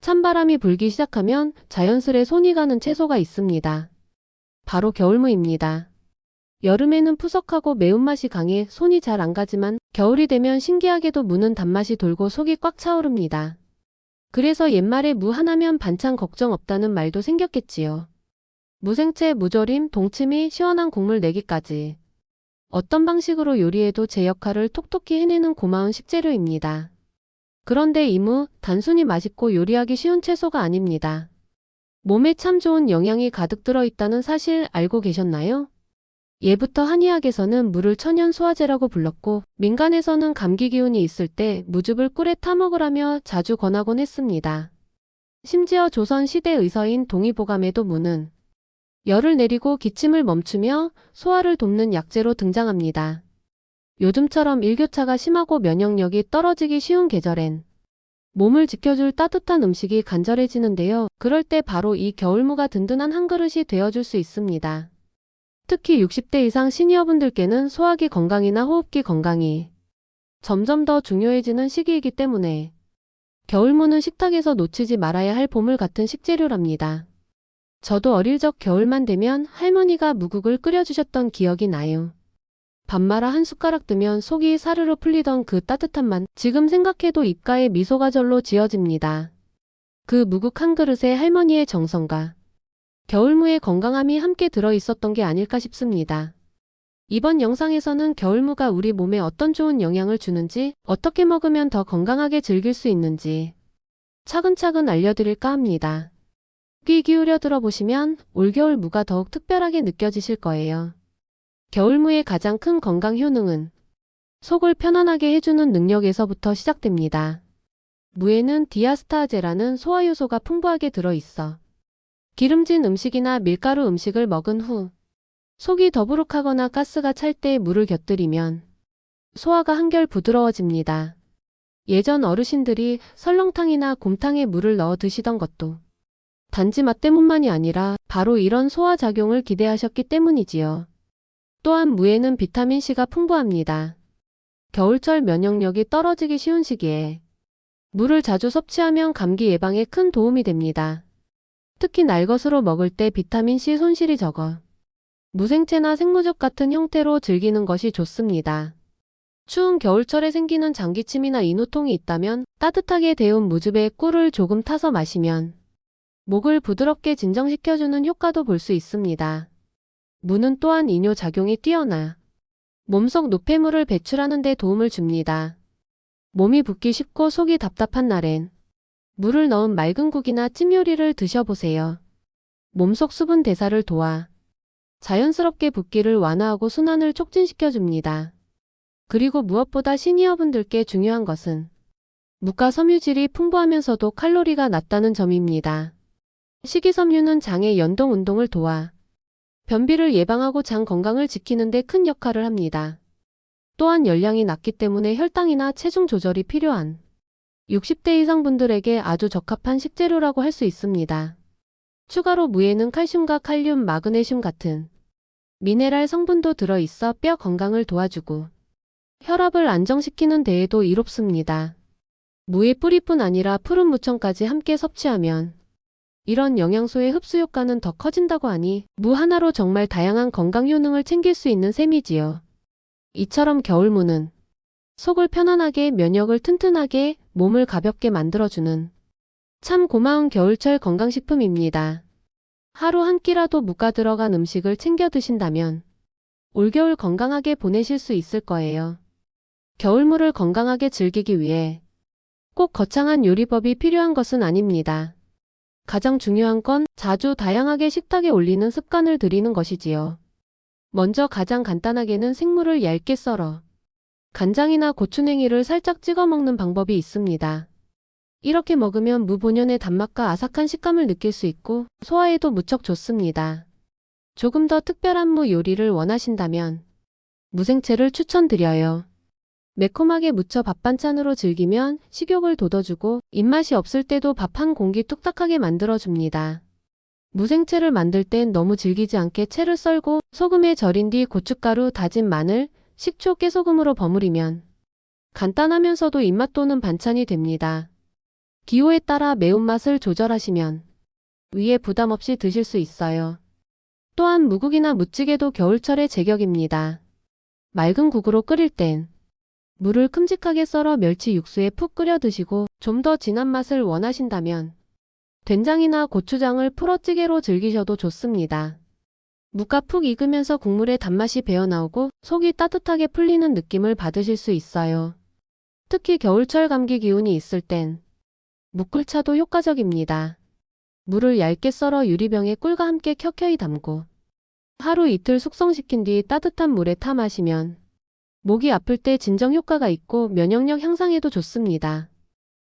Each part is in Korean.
찬바람이 불기 시작하면 자연스레 손이 가는 채소가 있습니다. 바로 겨울무입니다. 여름에는 푸석하고 매운맛이 강해 손이 잘 안 가지만 겨울이 되면 신기하게도 무는 단맛이 돌고 속이 꽉 차오릅니다. 그래서 옛말에 무 하나면 반찬 걱정 없다는 말도 생겼겠지요. 무생채, 무조림, 동치미, 시원한 국물 내기까지. 어떤 방식으로 요리해도 제 역할을 톡톡히 해내는 고마운 식재료입니다. 그런데 이 무, 단순히 맛있고 요리하기 쉬운 채소가 아닙니다. 몸에 참 좋은 영양이 가득 들어있다는 사실 알고 계셨나요? 예부터 한의학에서는 무를 천연 소화제라고 불렀고 민간에서는 감기 기운이 있을 때 무즙을 꿀에 타먹으라며 자주 권하곤 했습니다. 심지어 조선 시대 의서인 동의보감에도 무는 열을 내리고 기침을 멈추며 소화를 돕는 약재로 등장합니다. 요즘처럼 일교차가 심하고 면역력이 떨어지기 쉬운 계절엔 몸을 지켜줄 따뜻한 음식이 간절해지는데요. 그럴 때 바로 이 겨울무가 든든한 한 그릇이 되어줄 수 있습니다. 특히 60대 이상 시니어분들께는 소화기 건강이나 호흡기 건강이 점점 더 중요해지는 시기이기 때문에 겨울무는 식탁에서 놓치지 말아야 할 보물 같은 식재료랍니다. 저도 어릴 적 겨울만 되면 할머니가 무국을 끓여주셨던 기억이 나요. 밥 말아 한 숟가락 뜨면 속이 사르르 풀리던 그 따뜻한 맛, 지금 생각해도 입가에 미소가 절로 지어집니다. 그 무국 한 그릇에 할머니의 정성과 겨울무의 건강함이 함께 들어있었던 게 아닐까 싶습니다. 이번 영상에서는 겨울무가 우리 몸에 어떤 좋은 영향을 주는지, 어떻게 먹으면 더 건강하게 즐길 수 있는지 차근차근 알려드릴까 합니다. 귀 기울여 들어보시면 올겨울 무가 더욱 특별하게 느껴지실 거예요. 겨울무의 가장 큰 건강 효능은 속을 편안하게 해주는 능력에서부터 시작됩니다. 무에는 디아스타제라는 소화효소가 풍부하게 들어있어 기름진 음식이나 밀가루 음식을 먹은 후 속이 더부룩하거나 가스가 찰 때 무를 곁들이면 소화가 한결 부드러워집니다. 예전 어르신들이 설렁탕이나 곰탕에 무를 넣어 드시던 것도 단지 맛 때문만이 아니라 바로 이런 소화작용을 기대하셨기 때문이지요. 또한 무에는 비타민C가 풍부합니다. 겨울철 면역력이 떨어지기 쉬운 시기에 무를 자주 섭취하면 감기 예방에 큰 도움이 됩니다. 특히 날것으로 먹을 때 비타민C 손실이 적어 무생채나 생무즙 같은 형태로 즐기는 것이 좋습니다. 추운 겨울철에 생기는 장기침이나 인후통이 있다면 따뜻하게 데운 무즙에 꿀을 조금 타서 마시면 목을 부드럽게 진정시켜주는 효과도 볼 수 있습니다. 무는 또한 이뇨작용이 뛰어나 몸속 노폐물을 배출하는 데 도움을 줍니다. 몸이 붓기 쉽고 속이 답답한 날엔 물을 넣은 맑은 국이나 찜 요리를 드셔보세요. 몸속 수분 대사를 도와 자연스럽게 붓기를 완화하고 순환을 촉진시켜줍니다. 그리고 무엇보다 시니어분들께 중요한 것은 무가 섬유질이 풍부하면서도 칼로리가 낮다는 점입니다. 식이섬유는 장의 연동 운동을 도와 변비를 예방하고 장 건강을 지키는 데 큰 역할을 합니다. 또한 열량이 낮기 때문에 혈당이나 체중 조절이 필요한 60대 이상 분들에게 아주 적합한 식재료라고 할 수 있습니다. 추가로 무에는 칼슘과 칼륨, 마그네슘 같은 미네랄 성분도 들어있어 뼈 건강을 도와주고 혈압을 안정시키는 데에도 이롭습니다. 무의 뿌리뿐 아니라 푸른 무청까지 함께 섭취하면 이런 영양소의 흡수 효과는 더 커진다고 하니 무 하나로 정말 다양한 건강 효능을 챙길 수 있는 셈이지요. 이처럼 겨울무는 속을 편안하게, 면역을 튼튼하게, 몸을 가볍게 만들어주는 참 고마운 겨울철 건강식품입니다. 하루 한 끼라도 무가 들어간 음식을 챙겨 드신다면 올겨울 건강하게 보내실 수 있을 거예요. 겨울무를 건강하게 즐기기 위해 꼭 거창한 요리법이 필요한 것은 아닙니다. 가장 중요한 건 자주 다양하게 식탁에 올리는 습관을 들이는 것이지요. 먼저 가장 간단하게는 생무를 얇게 썰어 간장이나 고추냉이를 살짝 찍어 먹는 방법이 있습니다. 이렇게 먹으면 무 본연의 단맛과 아삭한 식감을 느낄 수 있고 소화에도 무척 좋습니다. 조금 더 특별한 무 요리를 원하신다면 무생채를 추천드려요. 매콤하게 무쳐 밥 반찬으로 즐기면 식욕을 돋워주고 입맛이 없을 때도 밥 한 공기 뚝딱하게 만들어줍니다. 무생채를 만들 땐 너무 질기지 않게 채를 썰고 소금에 절인 뒤 고춧가루, 다진 마늘, 식초, 깨소금으로 버무리면 간단하면서도 입맛 도는 반찬이 됩니다. 기호에 따라 매운맛을 조절하시면 위에 부담 없이 드실 수 있어요. 또한 무국이나 무찌개도 겨울철의 제격입니다. 맑은 국으로 끓일 땐 물을 큼직하게 썰어 멸치 육수에 푹 끓여 드시고 좀 더 진한 맛을 원하신다면 된장이나 고추장을 풀어 찌개로 즐기셔도 좋습니다. 무가 푹 익으면서 국물의 단맛이 배어나오고 속이 따뜻하게 풀리는 느낌을 받으실 수 있어요. 특히 겨울철 감기 기운이 있을 땐 무꿀차도 효과적입니다. 무를 얇게 썰어 유리병에 꿀과 함께 켜켜이 담고 하루 이틀 숙성시킨 뒤 따뜻한 물에 타 마시면 목이 아플 때 진정 효과가 있고 면역력 향상에도 좋습니다.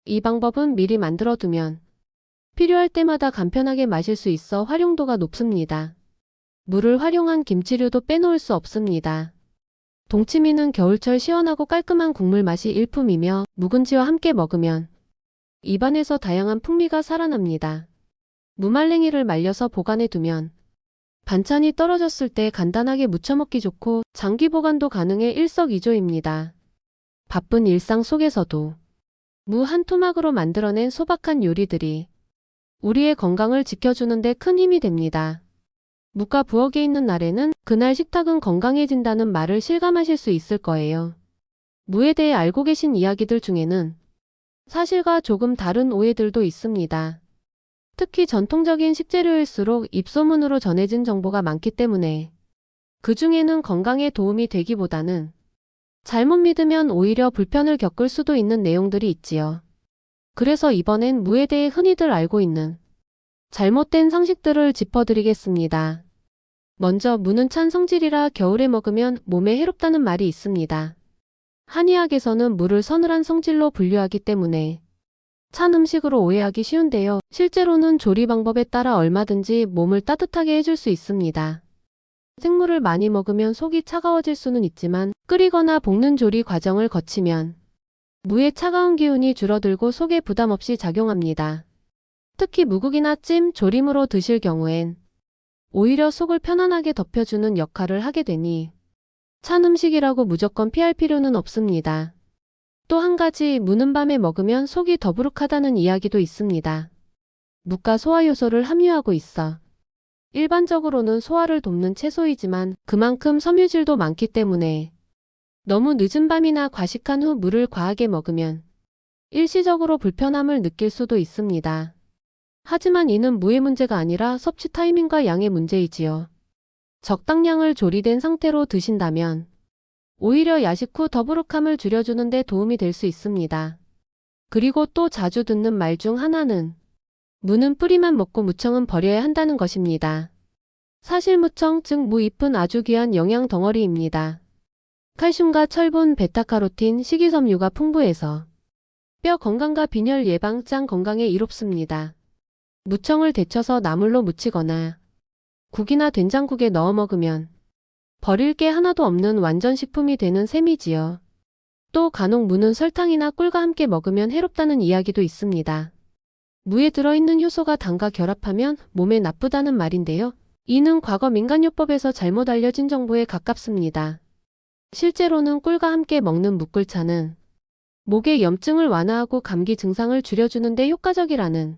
이 방법은 미리 만들어 두면 필요할 때마다 간편하게 마실 수 있어 활용도가 높습니다. 물을 활용한 김치류도 빼놓을 수 없습니다. 동치미는 겨울철 시원하고 깔끔한 국물 맛이 일품이며 묵은지와 함께 먹으면 입안에서 다양한 풍미가 살아납니다. 무말랭이를 말려서 보관해 두면 반찬이 떨어졌을 때 간단하게 무쳐 먹기 좋고 장기 보관도 가능해 일석이조입니다. 바쁜 일상 속에서도 무 한 토막으로 만들어낸 소박한 요리들이 우리의 건강을 지켜주는 데 큰 힘이 됩니다. 무가 부엌에 있는 날에는 그날 식탁은 건강해진다는 말을 실감하실 수 있을 거예요. 무에 대해 알고 계신 이야기들 중에는 사실과 조금 다른 오해들도 있습니다. 특히 전통적인 식재료일수록 입소문으로 전해진 정보가 많기 때문에 그 중에는 건강에 도움이 되기보다는 잘못 믿으면 오히려 불편을 겪을 수도 있는 내용들이 있지요. 그래서 이번엔 무에 대해 흔히들 알고 있는 잘못된 상식들을 짚어드리겠습니다. 먼저 무는 찬 성질이라 겨울에 먹으면 몸에 해롭다는 말이 있습니다. 한의학에서는 무를 서늘한 성질로 분류하기 때문에 찬 음식으로 오해하기 쉬운데요. 실제로는 조리 방법에 따라 얼마든지 몸을 따뜻하게 해줄 수 있습니다. 생물을 많이 먹으면 속이 차가워질 수는 있지만 끓이거나 볶는 조리 과정을 거치면 무의 차가운 기운이 줄어들고 속에 부담 없이 작용합니다. 특히 무국이나 찜, 조림으로 드실 경우엔 오히려 속을 편안하게 덮여주는 역할을 하게 되니 찬 음식이라고 무조건 피할 필요는 없습니다. 또 한 가지 무는 밤에 먹으면 속이 더부룩하다는 이야기도 있습니다. 무가 소화효소를 함유하고 있어 일반적으로는 소화를 돕는 채소이지만 그만큼 섬유질도 많기 때문에 너무 늦은 밤이나 과식한 후 무를 과하게 먹으면 일시적으로 불편함을 느낄 수도 있습니다. 하지만 이는 무의 문제가 아니라 섭취 타이밍과 양의 문제이지요. 적당량을 조리된 상태로 드신다면 오히려 야식 후 더부룩함을 줄여주는 데 도움이 될 수 있습니다. 그리고 또 자주 듣는 말 중 하나는 무는 뿌리만 먹고 무청은 버려야 한다는 것입니다. 사실 무청, 즉 무잎은 아주 귀한 영양 덩어리입니다. 칼슘과 철분, 베타카로틴, 식이섬유가 풍부해서 뼈 건강과 빈혈 예방, 장 건강에 이롭습니다. 무청을 데쳐서 나물로 무치거나 국이나 된장국에 넣어 먹으면 버릴 게 하나도 없는 완전 식품이 되는 셈이지요. 또 간혹 무는 설탕이나 꿀과 함께 먹으면 해롭다는 이야기도 있습니다. 무에 들어있는 효소가 당과 결합하면 몸에 나쁘다는 말인데요. 이는 과거 민간요법에서 잘못 알려진 정보에 가깝습니다. 실제로는 꿀과 함께 먹는 무꿀차는 목의 염증을 완화하고 감기 증상을 줄여주는 데 효과적이라는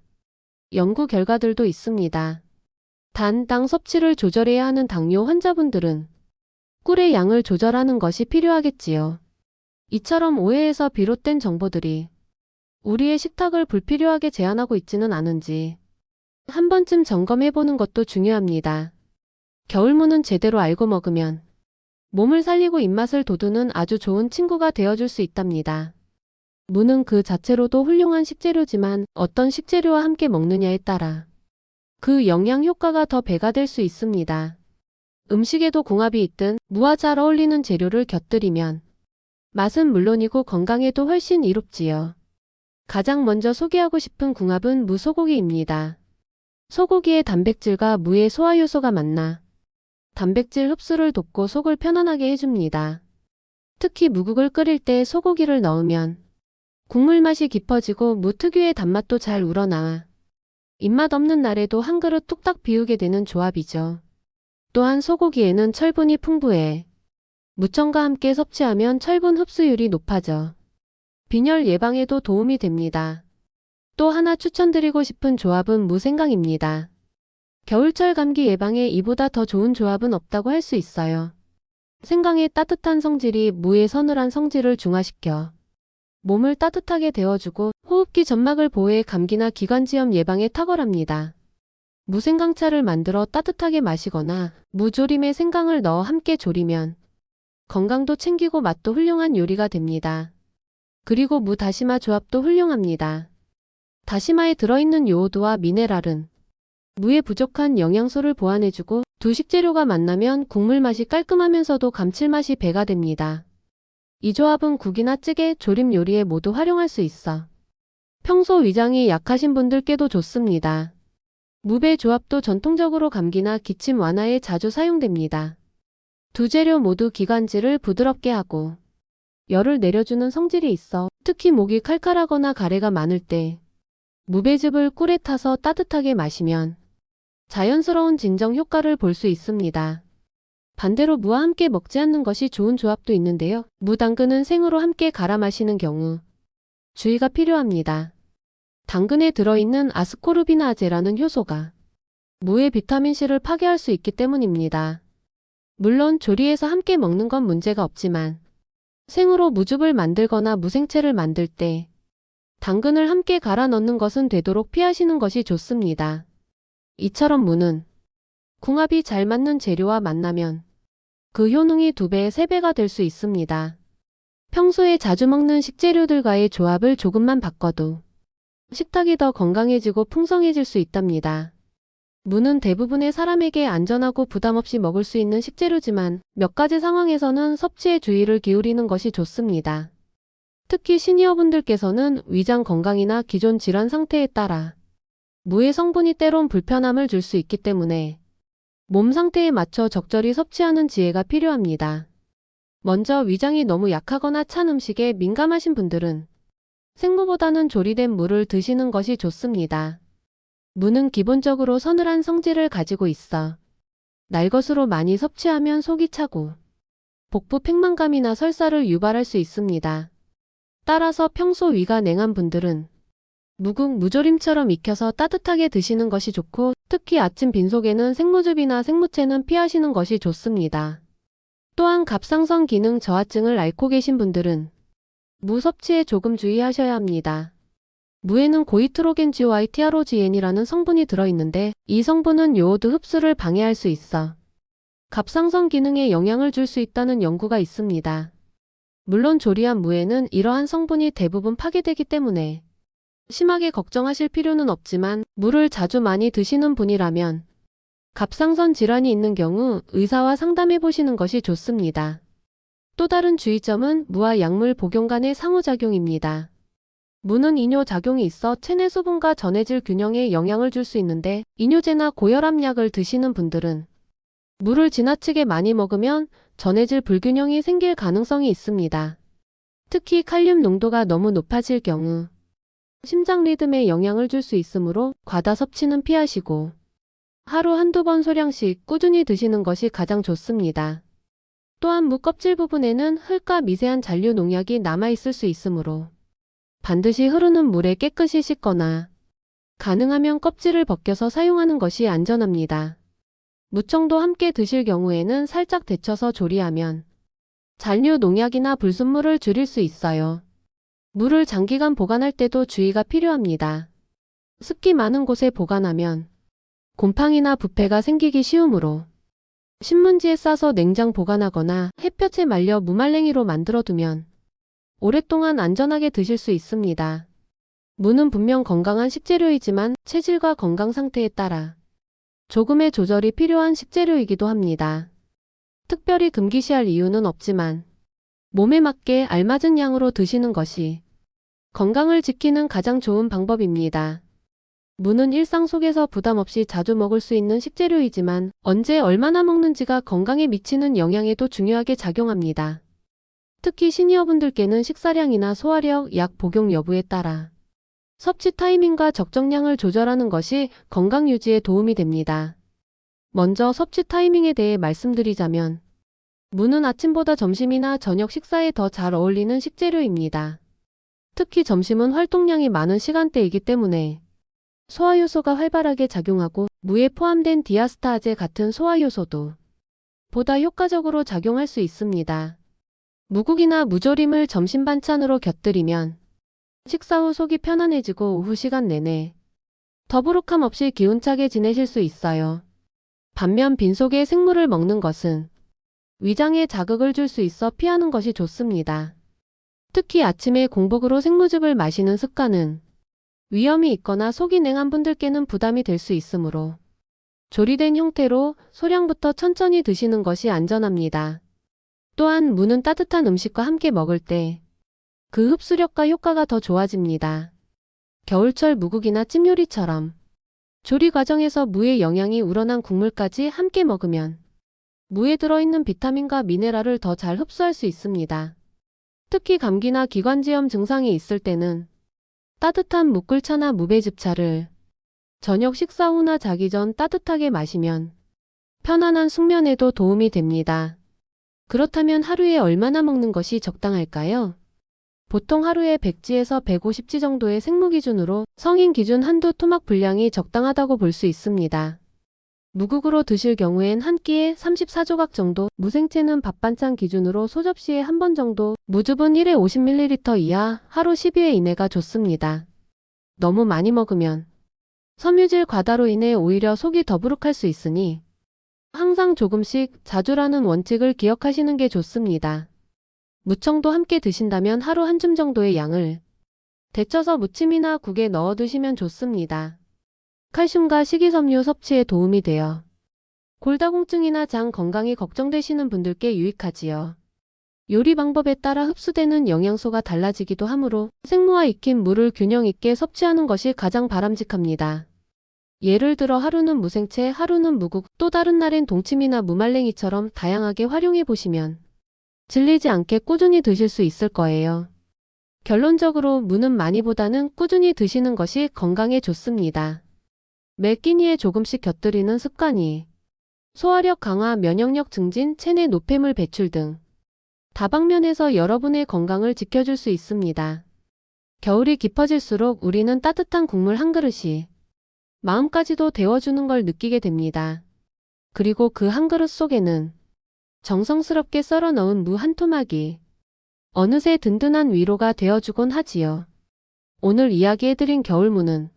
연구 결과들도 있습니다. 단, 당 섭취를 조절해야 하는 당뇨 환자분들은 꿀의 양을 조절하는 것이 필요하겠지요. 이처럼 오해에서 비롯된 정보들이 우리의 식탁을 불필요하게 제한하고 있지는 않은지 한 번쯤 점검해보는 것도 중요합니다. 겨울무는 제대로 알고 먹으면 몸을 살리고 입맛을 돋우는 아주 좋은 친구가 되어줄 수 있답니다. 무는 그 자체로도 훌륭한 식재료지만 어떤 식재료와 함께 먹느냐에 따라 그 영양 효과가 더 배가 될 수 있습니다. 음식에도 궁합이 있든 무와 잘 어울리는 재료를 곁들이면 맛은 물론이고 건강에도 훨씬 이롭지요. 가장 먼저 소개하고 싶은 궁합은 무 소고기입니다. 소고기의 단백질과 무의 소화효소가 만나 단백질 흡수를 돕고 속을 편안하게 해줍니다. 특히 무국을 끓일 때 소고기를 넣으면 국물 맛이 깊어지고 무 특유의 단맛도 잘 우러나와 입맛 없는 날에도 한 그릇 뚝딱 비우게 되는 조합이죠. 또한 소고기에는 철분이 풍부해 무청과 함께 섭취하면 철분 흡수율이 높아져 빈혈 예방에도 도움이 됩니다. 또 하나 추천드리고 싶은 조합은 무생강입니다. 겨울철 감기 예방에 이보다 더 좋은 조합은 없다고 할 수 있어요. 생강의 따뜻한 성질이 무의 서늘한 성질을 중화시켜 몸을 따뜻하게 데워주고 호흡기 점막을 보호해 감기나 기관지염 예방에 탁월합니다. 무생강차를 만들어 따뜻하게 마시거나 무조림에 생강을 넣어 함께 조리면 건강도 챙기고 맛도 훌륭한 요리가 됩니다. 그리고 무 다시마 조합도 훌륭합니다. 다시마에 들어있는 요오드와 미네랄은 무의 부족한 영양소를 보완해주고 두 식재료가 만나면 국물 맛이 깔끔하면서도 감칠맛이 배가 됩니다. 이 조합은 국이나 찌개, 조림 요리에 모두 활용할 수 있어 평소 위장이 약하신 분들께도 좋습니다. 무배 조합도 전통적으로 감기나 기침 완화에 자주 사용됩니다. 두 재료 모두 기관지를 부드럽게 하고 열을 내려주는 성질이 있어 특히 목이 칼칼하거나 가래가 많을 때 무배즙을 꿀에 타서 따뜻하게 마시면 자연스러운 진정 효과를 볼 수 있습니다. 반대로 무와 함께 먹지 않는 것이 좋은 조합도 있는데요. 무 당근은 생으로 함께 갈아 마시는 경우 주의가 필요합니다. 당근에 들어있는 아스코르비나제라는 효소가 무의 비타민C를 파괴할 수 있기 때문입니다. 물론 조리해서 함께 먹는 건 문제가 없지만 생으로 무즙을 만들거나 무생채를 만들 때 당근을 함께 갈아 넣는 것은 되도록 피하시는 것이 좋습니다. 이처럼 무는 궁합이 잘 맞는 재료와 만나면 그 효능이 2배, 3배가 될 수 있습니다. 평소에 자주 먹는 식재료들과의 조합을 조금만 바꿔도 식탁이 더 건강해지고 풍성해질 수 있답니다. 무는 대부분의 사람에게 안전하고 부담없이 먹을 수 있는 식재료지만 몇 가지 상황에서는 섭취에 주의를 기울이는 것이 좋습니다. 특히 시니어분들께서는 위장 건강이나 기존 질환 상태에 따라 무의 성분이 때론 불편함을 줄 수 있기 때문에 몸 상태에 맞춰 적절히 섭취하는 지혜가 필요합니다. 먼저 위장이 너무 약하거나 찬 음식에 민감하신 분들은 생무보다는 조리된 무를 드시는 것이 좋습니다. 무는 기본적으로 서늘한 성질을 가지고 있어 날것으로 많이 섭취하면 속이 차고 복부 팽만감이나 설사를 유발할 수 있습니다. 따라서 평소 위가 냉한 분들은 무국, 무조림처럼 익혀서 따뜻하게 드시는 것이 좋고 특히 아침 빈속에는 생무즙이나 생무채는 피하시는 것이 좋습니다. 또한 갑상선 기능 저하증을 앓고 계신 분들은 무 섭취에 조금 주의하셔야 합니다. 무에는 고이트로겐지오아이 티아로지엔이라는 성분이 들어있는데 이 성분은 요오드 흡수를 방해할 수 있어 갑상선 기능에 영향을 줄 수 있다는 연구가 있습니다. 물론 조리한 무에는 이러한 성분이 대부분 파괴되기 때문에 심하게 걱정하실 필요는 없지만 무를 자주 많이 드시는 분이라면 갑상선 질환이 있는 경우 의사와 상담해 보시는 것이 좋습니다. 또 다른 주의점은 무와 약물 복용 간의 상호작용입니다. 무는 이뇨작용이 있어 체내 수분과 전해질 균형에 영향을 줄 수 있는데 이뇨제나 고혈압약을 드시는 분들은 무를 지나치게 많이 먹으면 전해질 불균형이 생길 가능성이 있습니다. 특히 칼륨 농도가 너무 높아질 경우 심장 리듬에 영향을 줄 수 있으므로 과다 섭취는 피하시고 하루 한두 번 소량씩 꾸준히 드시는 것이 가장 좋습니다. 또한 무 껍질 부분에는 흙과 미세한 잔류 농약이 남아있을 수 있으므로 반드시 흐르는 물에 깨끗이 씻거나 가능하면 껍질을 벗겨서 사용하는 것이 안전합니다. 무청도 함께 드실 경우에는 살짝 데쳐서 조리하면 잔류 농약이나 불순물을 줄일 수 있어요. 무를 장기간 보관할 때도 주의가 필요합니다. 습기 많은 곳에 보관하면 곰팡이나 부패가 생기기 쉬우므로 신문지에 싸서 냉장 보관하거나 햇볕에 말려 무말랭이로 만들어두면 오랫동안 안전하게 드실 수 있습니다. 무는 분명 건강한 식재료이지만 체질과 건강 상태에 따라 조금의 조절이 필요한 식재료이기도 합니다. 특별히 금기시할 이유는 없지만 몸에 맞게 알맞은 양으로 드시는 것이 건강을 지키는 가장 좋은 방법입니다. 무는 일상 속에서 부담 없이 자주 먹을 수 있는 식재료이지만 언제 얼마나 먹는지가 건강에 미치는 영향에도 중요하게 작용합니다. 특히 시니어분들께는 식사량이나 소화력, 약 복용 여부에 따라 섭취 타이밍과 적정량을 조절하는 것이 건강 유지에 도움이 됩니다. 먼저 섭취 타이밍에 대해 말씀드리자면 무는 아침보다 점심이나 저녁 식사에 더 잘 어울리는 식재료입니다. 특히 점심은 활동량이 많은 시간대이기 때문에 소화효소가 활발하게 작용하고 무에 포함된 디아스타아제 같은 소화효소도 보다 효과적으로 작용할 수 있습니다. 무국이나 무조림을 점심 반찬으로 곁들이면 식사 후 속이 편안해지고 오후 시간 내내 더부룩함 없이 기운차게 지내실 수 있어요. 반면 빈속에 생물을 먹는 것은 위장에 자극을 줄 수 있어 피하는 것이 좋습니다. 특히 아침에 공복으로 생무즙을 마시는 습관은 위염이 있거나 속이 냉한 분들께는 부담이 될 수 있으므로 조리된 형태로 소량부터 천천히 드시는 것이 안전합니다. 또한 무는 따뜻한 음식과 함께 먹을 때 그 흡수력과 효과가 더 좋아집니다. 겨울철 무국이나 찜요리처럼 조리 과정에서 무의 영양이 우러난 국물까지 함께 먹으면 무에 들어있는 비타민과 미네랄을 더 잘 흡수할 수 있습니다. 특히 감기나 기관지염 증상이 있을 때는 따뜻한 무꿀차나 무배즙차를 저녁 식사 후나 자기 전 따뜻하게 마시면 편안한 숙면에도 도움이 됩니다. 그렇다면 하루에 얼마나 먹는 것이 적당할까요? 보통 하루에 100지에서 150지 정도의 생무 기준으로 성인 기준 한두 토막 분량이 적당하다고 볼 수 있습니다. 무국으로 드실 경우엔 한 끼에 34조각 정도, 무생채는 밥 반찬 기준으로 소접시에 한 번 정도, 무즙은 1에 50ml 이하, 하루 12회 이내가 좋습니다. 너무 많이 먹으면 섬유질 과다로 인해 오히려 속이 더부룩할 수 있으니 항상 조금씩 자주라는 원칙을 기억하시는 게 좋습니다. 무청도 함께 드신다면 하루 한 줌 정도의 양을 데쳐서 무침이나 국에 넣어 드시면 좋습니다. 칼슘과 식이섬유 섭취에 도움이 되어 골다공증이나 장 건강이 걱정되시는 분들께 유익하지요. 요리 방법에 따라 흡수되는 영양소가 달라지기도 하므로 생무와 익힌 무를 균형 있게 섭취하는 것이 가장 바람직합니다. 예를 들어 하루는 무생채, 하루는 무국, 또 다른 날엔 동치미나 무말랭이처럼 다양하게 활용해 보시면 질리지 않게 꾸준히 드실 수 있을 거예요. 결론적으로 무는 많이보다는 꾸준히 드시는 것이 건강에 좋습니다. 매 끼니에 조금씩 곁들이는 습관이 소화력 강화, 면역력 증진, 체내 노폐물 배출 등 다방면에서 여러분의 건강을 지켜줄 수 있습니다. 겨울이 깊어질수록 우리는 따뜻한 국물 한 그릇이 마음까지도 데워주는 걸 느끼게 됩니다. 그리고 그 한 그릇 속에는 정성스럽게 썰어 넣은 무 한 토막이 어느새 든든한 위로가 되어주곤 하지요. 오늘 이야기해드린 겨울무는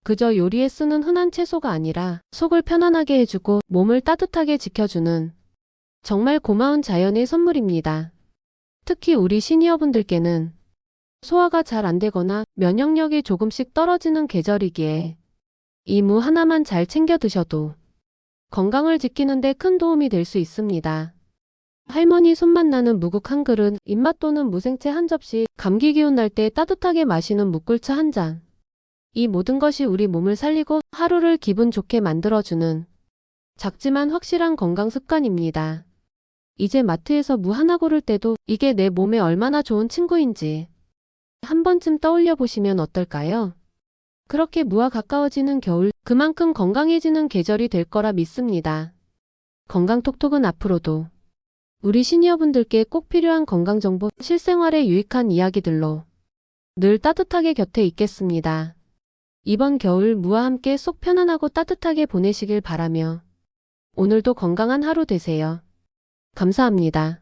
그저 요리에 쓰는 흔한 채소가 아니라 속을 편안하게 해주고 몸을 따뜻하게 지켜주는 정말 고마운 자연의 선물입니다. 특히 우리 시니어분들께는 소화가 잘 안되거나 면역력이 조금씩 떨어지는 계절이기에 이 무 하나만 잘 챙겨 드셔도 건강을 지키는 데 큰 도움이 될 수 있습니다. 할머니 손맛 나는 무국 한 그릇, 입맛 도는 무생채 한 접시, 감기 기운 날 때 따뜻하게 마시는 무꿀차 한 잔. 이 모든 것이 우리 몸을 살리고 하루를 기분 좋게 만들어주는 작지만 확실한 건강 습관입니다. 이제 마트에서 무 하나 고를 때도 이게 내 몸에 얼마나 좋은 친구인지 한 번쯤 떠올려 보시면 어떨까요? 그렇게 무와 가까워지는 겨울, 그만큼 건강해지는 계절이 될 거라 믿습니다. 건강톡톡은 앞으로도 우리 시니어분들께 꼭 필요한 건강정보, 실생활에 유익한 이야기들로 늘 따뜻하게 곁에 있겠습니다. 이번 겨울 무와 함께 속 편안하고 따뜻하게 보내시길 바라며 오늘도 건강한 하루 되세요. 감사합니다.